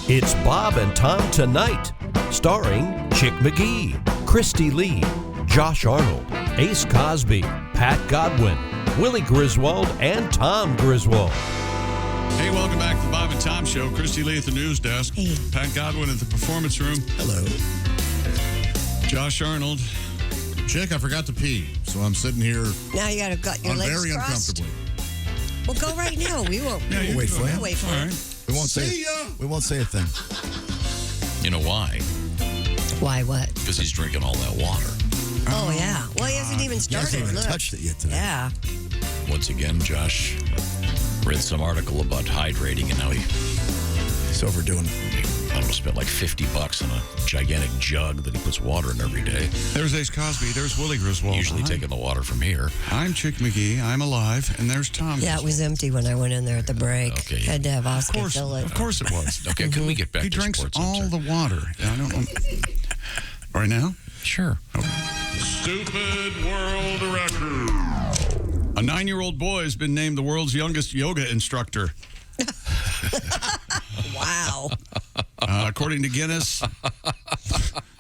It's Bob and Tom Tonight, starring Chick McGee, Christy Lee, Josh Arnold, Ace Cosby, Pat Godwin, Willie Griswold, and Tom Griswold. Hey, welcome back to the Bob and Tom Show. Christy Lee at the news desk. Hey. Pat Godwin at the performance room. Hello. Josh Arnold. Chick, I forgot to pee, so I'm sitting here Now you got to got your legs very crossed. uncomfortably. Well, go right now. We won't. Yeah, you wait can for go. you. We'll wait for All you. right. We won't See say ya. We won't say a thing. You know why? Why? What? Because he's drinking all that water. Oh yeah. Well, he hasn't even He started. hasn't even Look. touched it yet today. Yeah. Once again, Josh read some article about hydrating, and now He's overdoing it. I don't know, spent like $50 on a gigantic jug that he puts water in every day. There's Ace Cosby. There's Willie Griswold. Usually Hi. taking the water from here. I'm Chick McGee. I'm alive. And there's Tom. Yeah, it was empty when I went in there at the break. Okay. Had to have Oscar fill it. Of course it was. Okay, can we get back He to drinks sports? I'm all sorry. the water. I don't know. Right now? Sure. Stupid world record. A 9-year-old boy has been named the world's youngest yoga instructor. Wow. According to Guinness,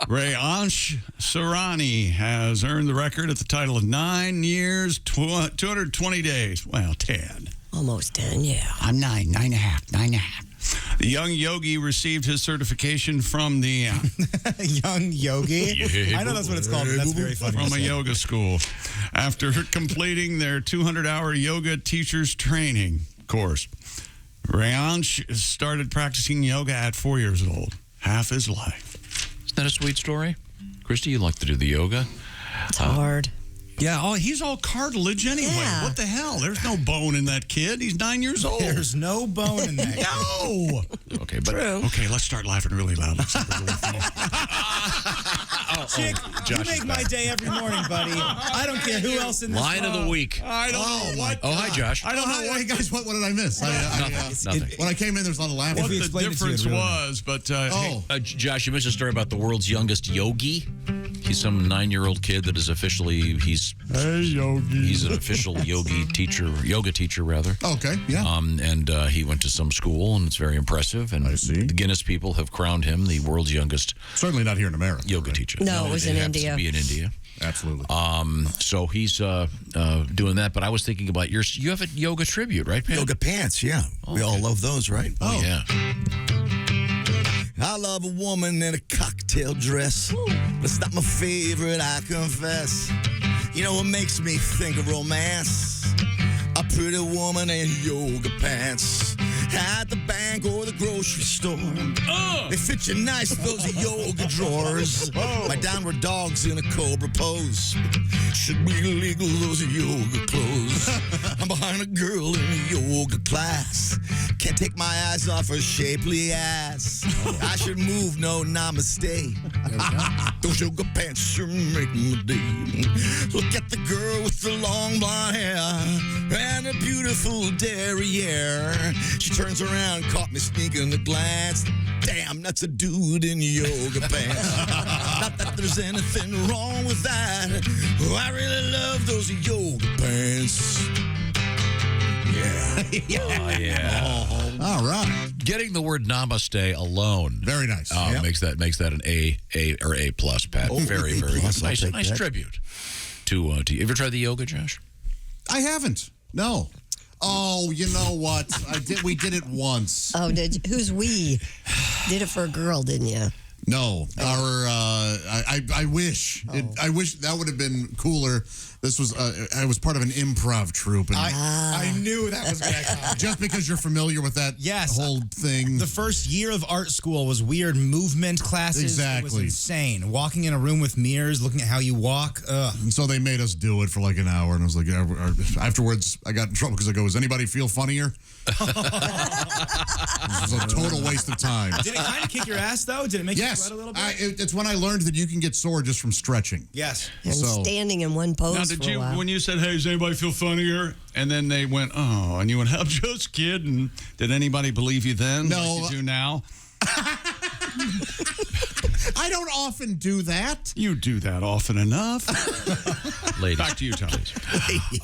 Rayansh Sarani has earned the record at the title of 9 years, 220 days. Well, 10. Almost 10, yeah. I'm 9.5. The young yogi received his certification from the Young yogi. I know that's what it's called, but that's very funny. from to a say. yoga school after completing their 200-hour yoga teacher's training course. Rayansh started practicing yoga at 4 years old, half his life. Isn't that a sweet story? Christy, you like to do the yoga? It's hard. Yeah, he's all cartilage anyway. Yeah. What the hell? There's no bone in that kid. He's 9 years old. There's no bone in that. No. Okay, but Okay, let's start laughing really loud. Chick, you make my day every morning, buddy. I don't care who else in this line of the week. I don't know what. Oh, hi, Josh. I don't know Hey, what, guys, what did I miss? Nothing. When I came in, there's a lot of laughing. what we the explained it to you, difference it'd really was, but hey, Josh, you missed a story about the world's youngest yogi. He's some 9-year-old kid that is officially he's an official yoga teacher rather. Okay, yeah. And he went to some school, and it's very impressive. And I see. the Guinness people have crowned him the world's youngest Certainly not here in America. yoga right? teacher. No, it was in happens India. To be in India. Absolutely. So he's doing that. But I was thinking about you have a yoga tribute, right, Pat? Yoga pants, yeah. We all love those, right? Oh, yeah. I love a woman in a cocktail dress. But it's not my favorite, I confess. You know what makes me think of romance? A pretty woman in yoga pants. At the bank or the grocery store. They fit you nice, those are yoga drawers. My downward dog's in a cobra pose. Should be illegal, those are yoga clothes. I'm behind a girl in a yoga class. Can't take my eyes off her shapely ass. I should move, no namaste. Those yoga pants sure make my day. Look at the girl with the long blonde hair and a beautiful derriere. She turns around, caught me sneaking a glance. Damn, that's a dude in yoga pants. Not that there's anything wrong with that. Oh, I really love those yoga pants. Yeah. Oh, yeah. All right. Getting the word namaste alone. Very nice. Makes that an A or A plus, Pat. Very, A very plus, good. I'll Nice, take nice that. tribute to you. Ever tried the yoga, Josh? I haven't. No. Oh, you know what? We did it once. Oh, did you? Who's we? Did it for a girl, didn't you? No. I wish. I wish that would have been cooler. This was I was part of an improv troupe, and I knew that was going to come. just because you're familiar with that whole thing. The first year of art school was weird movement classes. It was Exactly. insane. Walking in a room with mirrors, looking at how you walk. Ugh. And so they made us do it for like an hour, and I was like, afterwards, I got in trouble because I go, "Does anybody feel funnier?" This was a total waste of time. Did it kind of kick your ass, though? Did it make you Yes, sweat a little bit? it's when I learned that you can get sore just from stretching. Yes. And So- standing in one pose now, for did a you while. when you said, "Hey, does anybody feel funnier?" And then they went, "Oh," and you went, "I'm just kidding." Did anybody believe you then? No. Like you do now. I don't often do that. You do that often enough. Ladies. Back to you, Tom.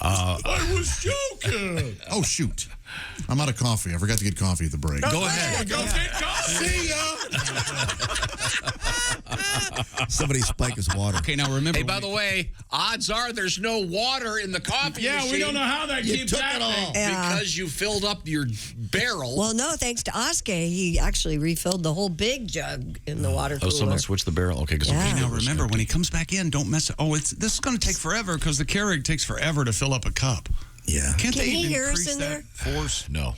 I was joking. Oh, shoot. I'm out of coffee. I forgot to get coffee at the break. Go ahead. Go get coffee. See ya. Somebody spike his water. Okay, now remember. Hey, by the way, odds are there's no water in the coffee machine. we don't know how that You keeps took it happening. all. Because you filled up your barrel. Well, no, thanks to Oscar, he actually refilled the whole big jug in the water cooler. Oh, someone switched the barrel? Okay, because Yeah. Now remember, when he comes back in, don't mess it. Oh, this is going to take forever because the Keurig takes forever to fill up a cup. Yeah. Can't Can they he hear us increase in that there? force? No.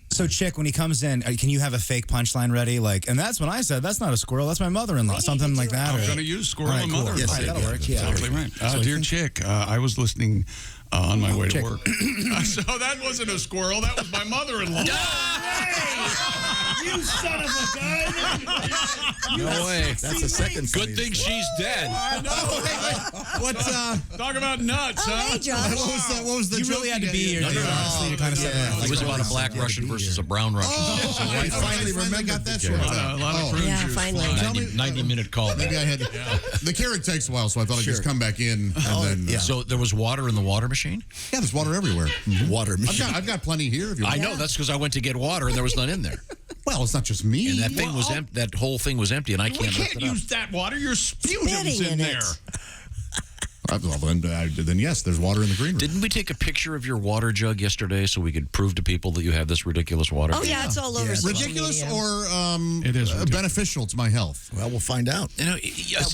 So, Chick, when he comes in, can you have a fake punchline ready? Like, and that's when I said, that's not a squirrel, that's my mother-in-law. Something like that. I'm Or, going to use squirrel All right, and cool. mother. Yes, all right, that'll work. Yeah. Exactly right. So Dear Chick, I was listening on my way to Chick. work. So that wasn't a squirrel. That was my mother-in-law. You son of a gun! No way. That's the second. Good thing she's dead. I know. What's Talk about nuts, Oh, huh? hey, Josh. what was the You joke really had to be here, No, dude, no, no. honestly, to kind of set it up. It was about a black Russian versus a brown Russian. I finally got that sorted out. A lot of prune Yeah, juice finally. flying. 90-minute call. Maybe I had the Keurig takes a while, so I thought I'd just come back in and then. yeah. So there was water in the water machine? Yeah, there's water everywhere. Water machine. I've got plenty here. If you I want. know. That's because I went to get water and there was none in there. Well, it's not just me. And that thing was empty. That whole thing was empty, and I We can't lift can't it up. use that water. Your sputum's Spitting in in there. it. Well, then yes, there's water in the green room. Didn't we take a picture of your water jug yesterday so we could prove to people that you have this ridiculous water? Oh, yeah, it's all over social Ridiculous media. or It is ridiculous. beneficial to my health? Well, we'll find out. You know,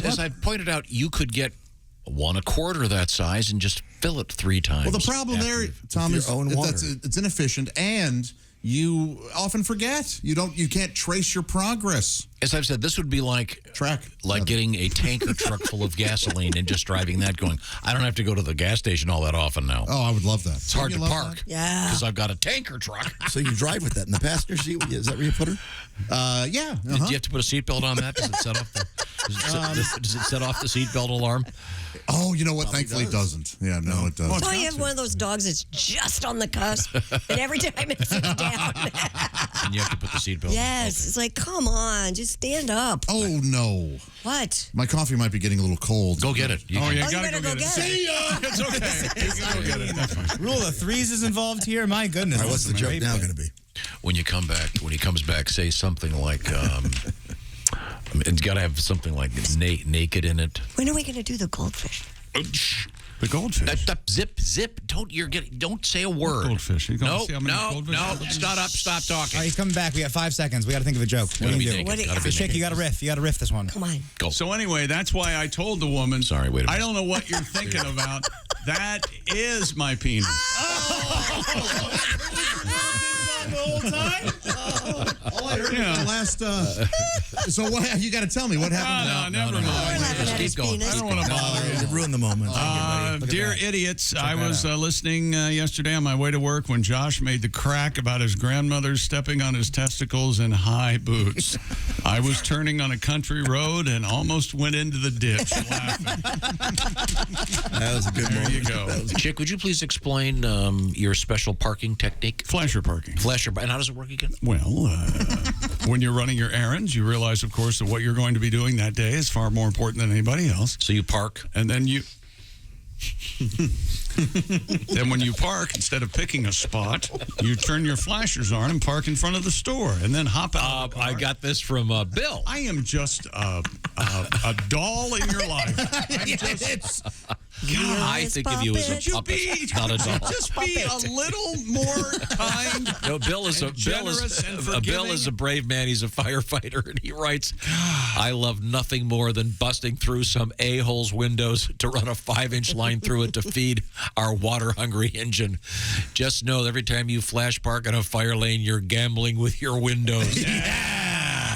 as I pointed out, you could get 1 1/4 that size and just fill it 3 times. Well, the problem after there, you've- Tom, your is own that water. it's inefficient, and you often forget. You can't trace your progress. As I've said, this would be like getting a tanker truck full of gasoline and just driving that going, I don't have to go to the gas station all that often now. Oh, I would love that. It's hard to park. Yeah. Because I've got a tanker truck. So you drive with that in the passenger seat? Is that where you put her? Yeah. Do you have to put a seatbelt on that? Does it set off the does it set off the seatbelt alarm? Oh, you know what? Thankfully, it doesn't. Yeah, no, it doesn't. Oh, you have one of those dogs that's just on the cusp, and every time it sits down. And you have to put the seatbelt on. Yes, it's like, come on, just stand up. Oh no, What? my coffee might be getting a little cold. Go get it. You Oh, can- you Oh, you gotta better go go get it. get it. See ya. It's okay. You can go get it. That's fine. Rule of threes is involved here. My goodness. All right, what's the joke now going to be? when he comes back, say something like, it's got to have something like naked in it. When are we going to do the goldfish? The goldfish. Zip. Don't say a word. Goldfish. You gonna see how many No. goldfish- Stop All talking. right, he's coming back. We got 5 seconds. We got to think of a joke. What Gotta do be you do? naked. What do you- Gotta be Chick, naked. you got to riff. You got to riff this one. Come on. Go. So anyway, that's why I told the woman. Sorry, wait a minute. I don't know what you're thinking about. That is my penis. The whole time? All I heard was the last. So what? You got to tell me what happened. No, never We're mind. laughing at his Keep going. penis. I don't want to bother you. You ruined the moment. Dear idiots, I was listening yesterday on my way to work when Josh made the crack about his grandmother stepping on his testicles in high boots. I was turning on a country road and almost went into the ditch laughing. That was a good There moment. you go. Chick, would you please explain your special parking technique? Flasher parking. And how does it work again? Well, when you're running your errands, you realize, of course, that what you're going to be doing that day is far more important than anybody else. So you park. And then then when you park, instead of picking a spot, you turn your flashers on and park in front of the store and then hop out of the car. I got this from Bill. I am just a doll in your life. I think of you as a puppet, not a doll. Just be a little more kind. No, Bill is generous and Bill is a brave man. He's a firefighter, and he writes, "I love nothing more than busting through some a-hole's windows to run a 5-inch line through it to feed our water-hungry engine. Just know that every time you flash park in a fire lane, you're gambling with your windows."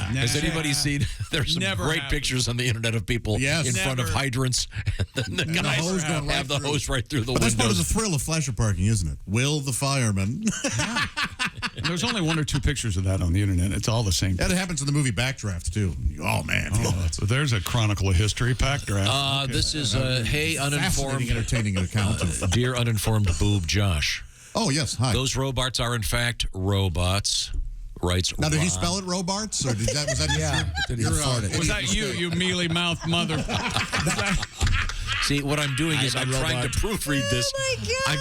Has anybody seen? There's some Never great happened. pictures on the internet of people in front of Never. hydrants, and then the guys hose going right have the through. hose right through the But that's part of the windows. thrill of flasher parking, isn't it? Will the fireman? There's only 1 or 2 pictures of that on the internet. It's all the same. That happens in the movie Backdraft too. Oh man, So there's a chronicle of history, pack draft. This is hey fascinating, uninformed, entertaining account of. dear uninformed boob Josh. Oh yes, hi. Those robots are in fact robots. Writes Now, did he Ron. spell it Robarts, or was that Yeah. your, Did he fart it? Was that you mealy-mouthed mother? See, what I'm doing is I'm trying to proofread this. Oh, my God.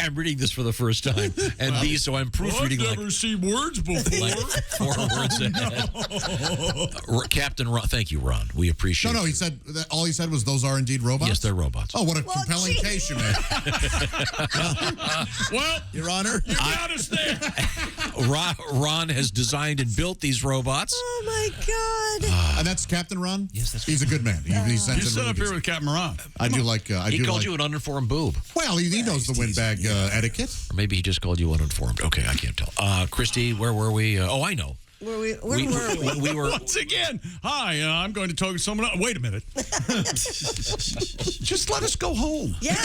I'm reading this for the first time, and B, so I'm proofreading I've never seen words before. like 4 words ahead. Captain Ron, thank you, Ron. We appreciate. No, you. he said that all he said was those are indeed robots. Yes, they're robots. Oh, what a compelling gee. case you made. Well, Your Honor. you got us there. Ron has designed and built these robots. Oh, my God. And that's Captain Ron? Yes, that's He's a good man. He sends You in sit really up good here with Captain Moran. I do like. He called you an uninformed boob. Well, he knows the windbag etiquette. Or maybe he just called you uninformed. Okay, I can't tell. Christy, where were we? I know. Where were we? We were. Once again, hi, I'm going to talk to someone else. Wait a minute. Just let us go home. Yeah.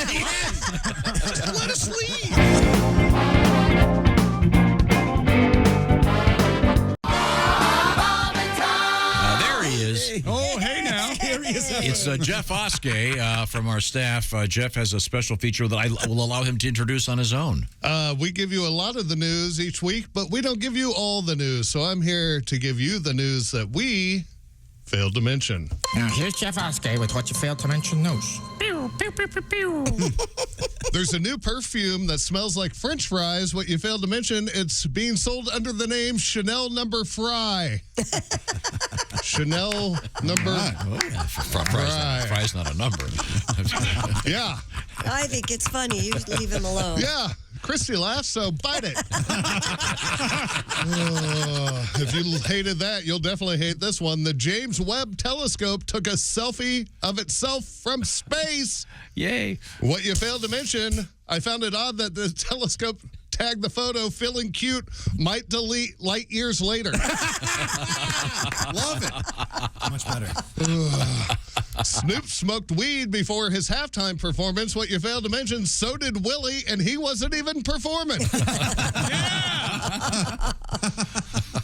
Let us leave. There he is. Oh, hey now. It's Jeff Oskey from our staff. Jeff has a special feature that I will allow him to introduce on his own. We give you a lot of the news each week, but we don't give you all the news. So I'm here to give you the news that we failed to mention. Now, here's Jeff Oskey with what you failed to mention news. Pew, pew, pew, pew, pew. There's a new perfume that smells like French fries. What you failed to mention, it's being sold under the name Chanel Number Fry. Chanel Number Fry's not a number. Yeah. I think it's funny. You leave him alone. Yeah. Christy laughs, so bite it. If you hated that, you'll definitely hate this one. The James Webb Telescope took a selfie of itself from space. Yay. What you failed to mention, I found it odd that the telescope tagged the photo feeling cute, might delete light years later. Love it. Much better. Snoop smoked weed before his halftime performance. What you failed to mention, so did Willie, and he wasn't even performing.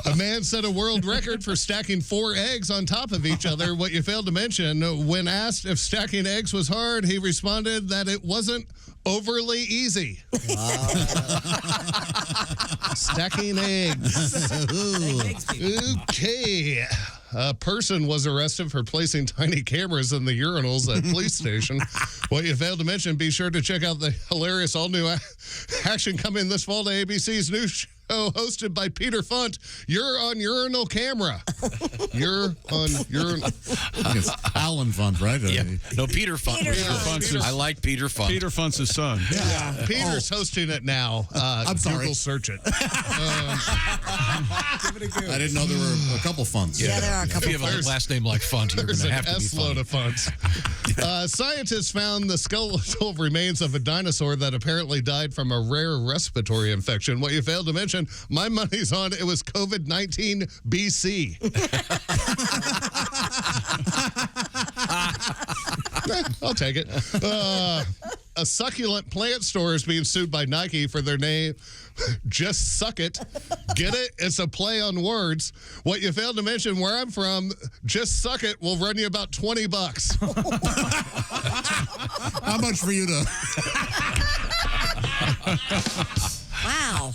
A man set a world record for stacking 4 eggs on top of each other. What you failed to mention, when asked if stacking eggs was hard, he responded that it wasn't overly easy. Stacking eggs. Okay. A person was arrested for placing tiny cameras in the urinals at a police station. What you failed to mention, be sure to check out the hilarious all-new action coming this fall to ABC's new show hosted by Peter Funt. You're on urinal camera. You're on urinal. It's Alan Funt, right? Yeah. No, Peter Funt. Peter Funt. I like Peter Funt. Peter Funt's son. Yeah. Peter's hosting it now. I'm sorry. Google search it. I didn't know there were a couple Funts. Yeah, there are a If couple you have a last name like Funt, you're going There's to an have to be S-load funny. of funds. Scientists found the skeletal remains of a dinosaur that apparently died from a rare respiratory infection. What you failed to mention, my money's on it was COVID-19 BC. I'll take it. A succulent plant store is being sued by Nike for their name, Just Suck It. Get it? It's a play on words. What you failed to mention, where I'm from, Just Suck It will run you about $20. How much for you to? Wow.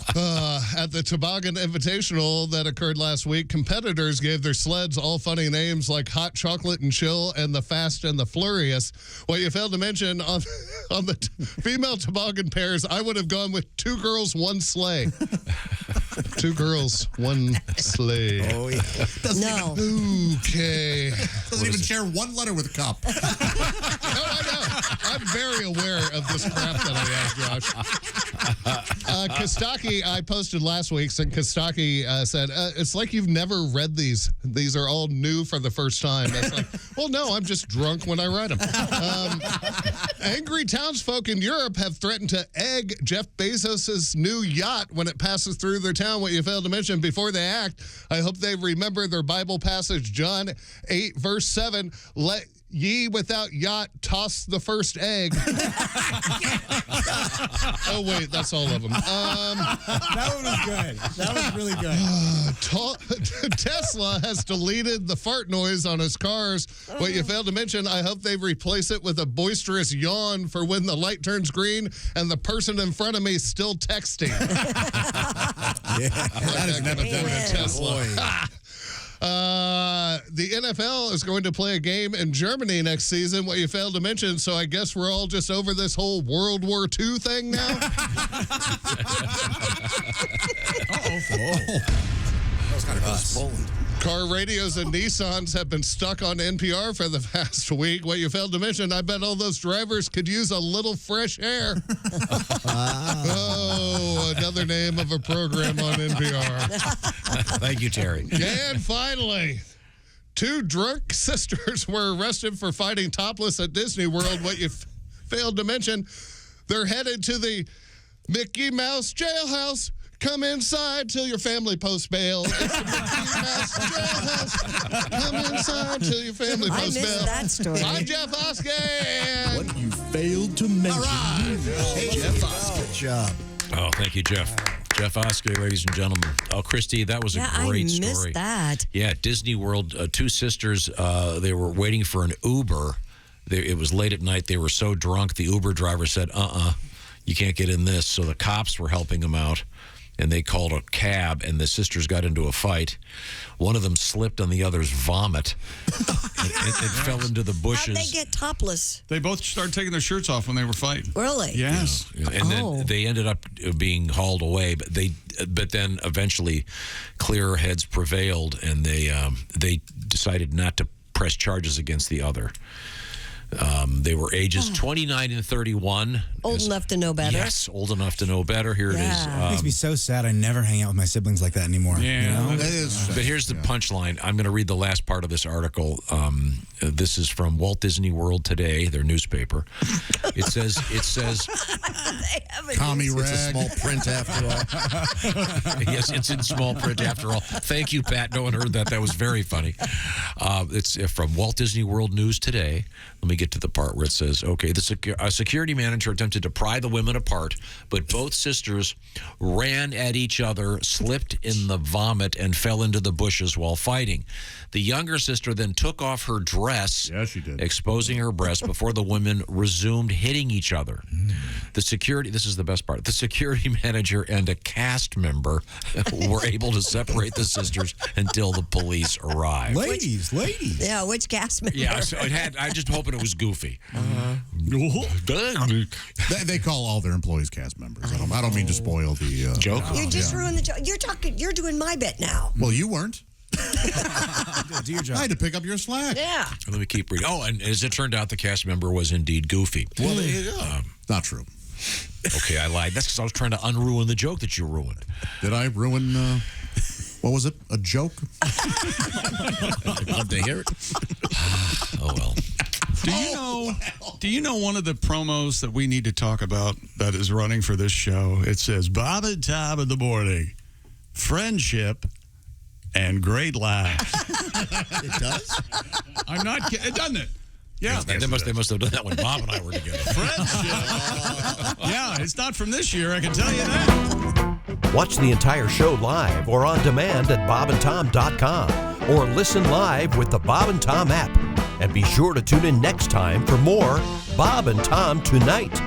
At the Toboggan Invitational that occurred last week, competitors gave their sleds all funny names like Hot Chocolate and Chill and the Fast and the Furious. What you failed to mention, on the female toboggan pairs, I would have gone with 2 girls, 1 sleigh. 2 girls, 1 sleigh. Oh, yeah. No. Okay. Doesn't even share one letter with a cup. No, I know. I'm very aware of this crap that I have, Josh. Kostaki, I posted last week, and Kostaki said, it's like you've never read these. These are all new for the first time. That's like, well, no, I'm just drunk when I write them. Angry townsfolk in Europe have threatened to egg Jeff Bezos' new yacht when it passes through their town. What you failed to mention, before they act, I hope they remember their Bible passage, John 8, verse 7, let ye without yacht toss the first egg. Oh, wait, that's all of them. That one was good. That was really good. Tesla has deleted the fart noise on his cars. What you failed to mention, I hope they replace it with a boisterous yawn for when the light turns green and the person in front of me is still texting. That is an epidemic. Amen. Tesla. The NFL is going to play a game in Germany next season, what you failed to mention, so I guess we're all just over this whole World War II thing now? That was kind of close to Poland. Car radios and Nissans have been stuck on NPR for the past week. What you failed to mention, I bet all those drivers could use a little fresh air. Oh, another name of a program on NPR. Thank you, Terry. And finally, 2 drunk sisters were arrested for fighting topless at Disney World. What you failed to mention, they're headed to the Mickey Mouse jailhouse. Come inside till your family posts bail. It's the Mickey Mouse jailhouse. Come inside till your family posts bail. I missed that story. I'm Jeff Oskey. What you failed to mention. All right. Hey, Jeff, good job. Oh, thank you, Jeff. Jeff Oskey, ladies and gentlemen. Oh, Christy, that was a great story. I missed that. Yeah, at Disney World, 2 sisters, they were waiting for an Uber. It was late at night. They were so drunk, the Uber driver said, you can't get in this. So the cops were helping them out. And they called a cab, and the sisters got into a fight. One of them slipped on the other's vomit and fell into the bushes. How'd they get topless? They both started taking their shirts off when they were fighting. Really? Yes. Yeah. And then they ended up being hauled away, but then eventually clearer heads prevailed, and they decided not to press charges against the other. They were ages 29 and 31. Old enough to know better. Yes, old enough to know better. Here it is. It makes me so sad. I never hang out with my siblings like that anymore. Yeah, you know? That is. But here's the punchline. I'm going to read the last part of this article. This is from Walt Disney World Today, their newspaper. It says, They have a Commie news- rag. It's a small print after all. yes, it's in small print after all. Thank you, Pat. No one heard that. That was very funny. It's from Walt Disney World News Today. Let me get to the part where it says, okay, a security manager attempted to pry the women apart, but both sisters ran at each other, slipped in the vomit, and fell into the bushes while fighting. The younger sister then took off her dress, Yeah, she did. exposing her breast before the women resumed hitting each other. This is the best part, the security manager and a cast member were able to separate the sisters until the police arrived. Ladies. Yeah, which cast member? Yeah, so I just hoping it was goofy. They call all their employees cast members. I don't mean to spoil the Joke? You just ruined the joke. You're doing my bit now. Well, you weren't. Do your job. I had to pick up your slack. Yeah. Let me keep reading. Oh, and as it turned out, the cast member was indeed goofy. Well, there you go. Not true. Okay, I lied. That's because I was trying to unruin the joke that you ruined. Did I ruin, what was it? A joke? I'd love to hear it. Oh, well. Do you know one of the promos that we need to talk about that is running for this show? It says, Bob and Tom in the morning, friendship and great laughs. It does? I'm not kidding. Doesn't it? Yeah. They must have done that when Bob and I were together. Friendship. Yeah, it's not from this year, I can tell you that. Watch the entire show live or on demand at bobandtom.com or listen live with the Bob and Tom app. And be sure to tune in next time for more Bob and Tom Tonight.